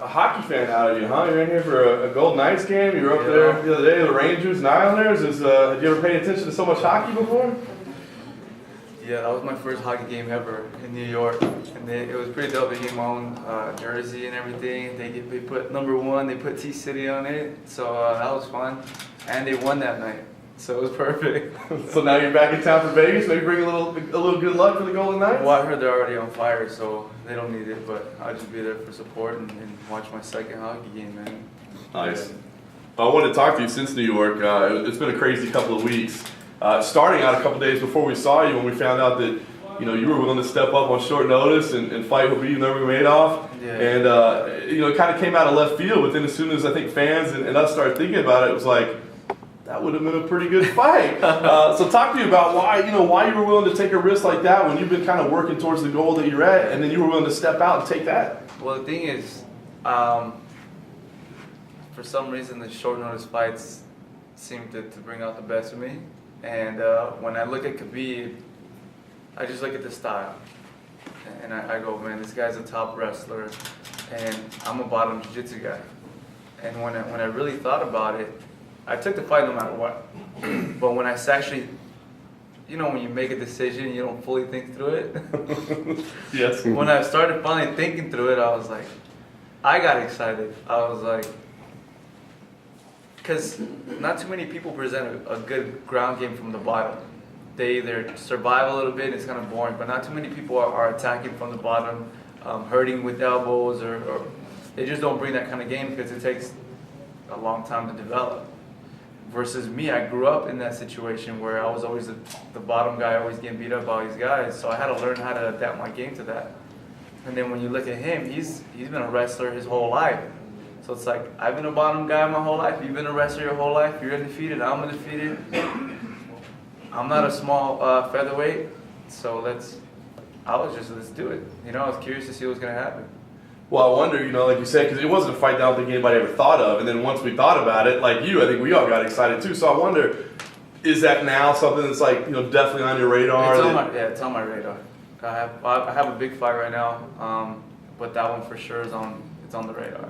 A hockey fan out of you, huh? You're in here for a Golden Knights game. You were up there the other day, the Rangers and Islanders. Have you ever paid attention to so much hockey before? Yeah, that was my first hockey game ever in New York, and it was pretty dope. They gave my own jersey and everything. They put #1. They put T-City on it, so that was fun. And they won that night, so it was perfect. So now you're back in town for Vegas. Maybe bring a little good luck for the Golden Knights. Well, I heard they're already on fire, so they don't need it. But I'll just be there for support and watch my second hockey game, man. Nice. I wanted to talk to you since New York. It's been a crazy couple of weeks. Starting out a couple days before we saw you, when we found out that you were willing to step up on short notice and fight Khabib Nurmagomedov, and it kind of came out of left field. But then as soon as I think fans and us started thinking about it, it was like that would have been a pretty good fight. So talk to me about why you were willing to take a risk like that when you've been kind of working towards the goal that you're at, and then you were willing to step out and take that. Well, the thing is, for some reason, the short notice fights seem to bring out the best of me. And when I look at Khabib, I just look at the style. And I go, man, this guy's a top wrestler, and I'm a bottom jiu-jitsu guy. And when I really thought about it, I took the fight no matter what. But when I actually, when you make a decision, you don't fully think through it. Yes. When I started finally thinking through it, I was like, I got excited. I was like, because not too many people present a good ground game from the bottom. They either survive a little bit, it's kind of boring, but not too many people are attacking from the bottom, hurting with elbows, or they just don't bring that kind of game because it takes a long time to develop. Versus me, I grew up in that situation where I was always the bottom guy, always getting beat up by these guys, so I had to learn how to adapt my game to that. And then when you look at him, he's been a wrestler his whole life. So it's like, I've been a bottom guy my whole life, you've been a wrestler your whole life, you're undefeated, I'm undefeated. I'm not a small featherweight, so let's do it. I was curious to see what was going to happen. Well, I wonder, like you said, because it wasn't a fight that I don't think anybody ever thought of. And then once we thought about it, like you, I think we all got excited too. So I wonder, is that now something that's like, definitely on your radar? It's on my radar. I have a big fight right now, but that one for sure it's on the radar.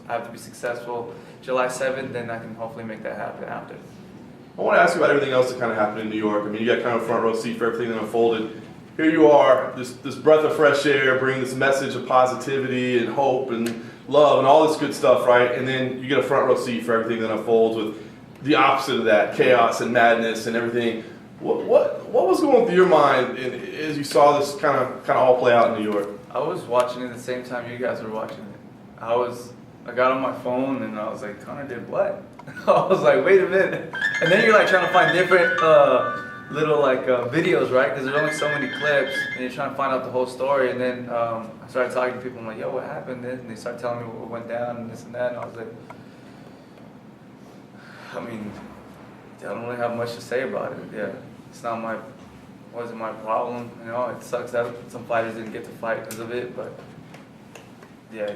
I have to be successful July 7th, then I can hopefully make that happen after. I want to ask you about everything else that kind of happened in New York. I mean, you got kind of a front row seat for everything that unfolded. Here you are, this breath of fresh air, bringing this message of positivity and hope and love and all this good stuff, right? And then you get a front row seat for everything that unfolds with the opposite of that, chaos and madness and everything. What was going through your mind as you saw this kind of all play out in New York? I was watching it the same time you guys were watching it. I got on my phone and I was like, Conor did what? I was like, wait a minute. And then you're like trying to find different little videos, right? Because there's only so many clips and you're trying to find out the whole story. And then I started talking to people. I'm like, yo, what happened? And they started telling me what went down and this and that. And I was like, I mean, I don't really have much to say about it. Yeah, wasn't my problem. It sucks that some fighters didn't get to fight because of it. But yeah,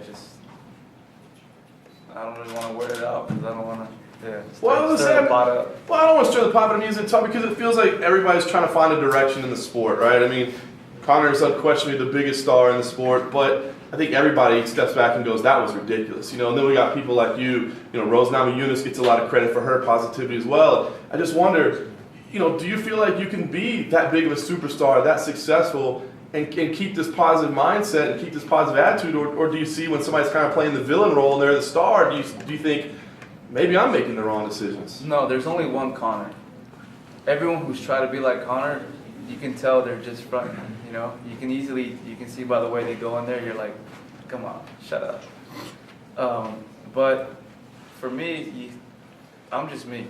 I don't really want to wear it out because I don't want to. Yeah. Stir the pot up. Well, I don't want to stir the pot, but I mean, it's tough because it feels like everybody's trying to find a direction in the sport, right? I mean, Conor is unquestionably the biggest star in the sport, but I think everybody steps back and goes, that was ridiculous, And then we got people like you, Rose Namajunas gets a lot of credit for her positivity as well. I just wonder, do you feel like you can be that big of a superstar, that successful, and keep this positive mindset and keep this positive attitude, or do you see when somebody's kind of playing the villain role and they're the star, do you think, maybe I'm making the wrong decisions? No, there's only one Conor. Everyone who's tried to be like Conor, you can tell they're just fronting. You can see by the way they go in there. You're like, come on, shut up. But for me, I'm just me.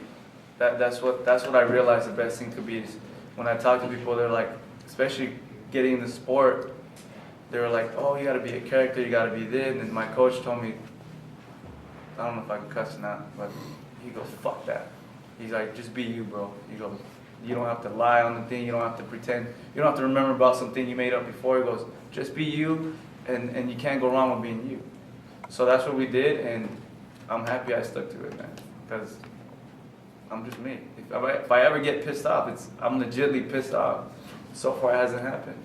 That's what I realized the best thing could be is when I talk to people. They're like, especially getting in the sport, they were like, oh, you got to be a character, you got to be this. And my coach told me, I don't know if I can cuss or not, but he goes, fuck that. He's like, just be you, bro. He goes, you don't have to lie on the thing, you don't have to pretend, you don't have to remember about something you made up before. He goes, just be you, and you can't go wrong with being you. So that's what we did, and I'm happy I stuck to it, man, because I'm just me. If I ever get pissed off, I'm legitimately pissed off. So far, it hasn't happened.